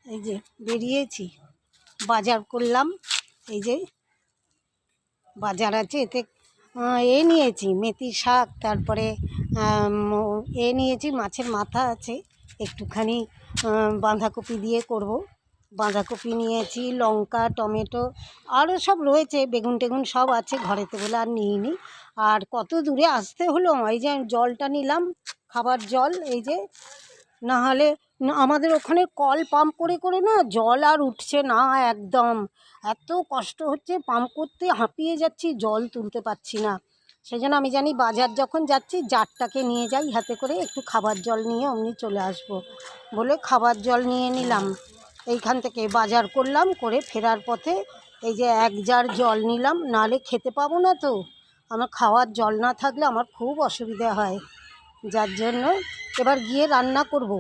এই যে বেরিয়েছি, বাজার করলাম। এই যে বাজার আছে, এতে নিয়েছি মেথি শাক, তারপরে নিয়েছি মাছের মাথা আছে, একটুখানি বাঁধাকপি দিয়ে করব। বাঁধাকপি নিয়েছি, লঙ্কা, টমেটো, আরও সব রয়েছে, বেগুন টেগুন সব আছে ঘরেতে বলে আর নিইনি। আর কত দূরে আসতে হলো। এই যে জলটা নিলাম, খাবার জল। এই যে না হলে আমাদের ওখানে কল পাম্প করে করে না জল আর উঠছে না একদম। এত কষ্ট হচ্ছে পাম্প করতে, হাঁপিয়ে যাচ্ছি, জল তুলতে পারছি না। সেই জন্য আমি জানি বাজার যখন যাচ্ছি জারটাকে নিয়ে যাই হাতে করে, একটু খাবার জল নিয়ে অমনি চলে আসব বলে খাবার জল নিয়ে নিলাম। এইখান থেকে বাজার করলাম, করে ফেরার পথে এই যে 1 জার জল নিলাম, নাহলে খেতে পাবো না। তো আমার খাওয়ার জল না থাকলে আমার খুব অসুবিধা হয়, যার জন্য এবার গিয়ে রান্না করব।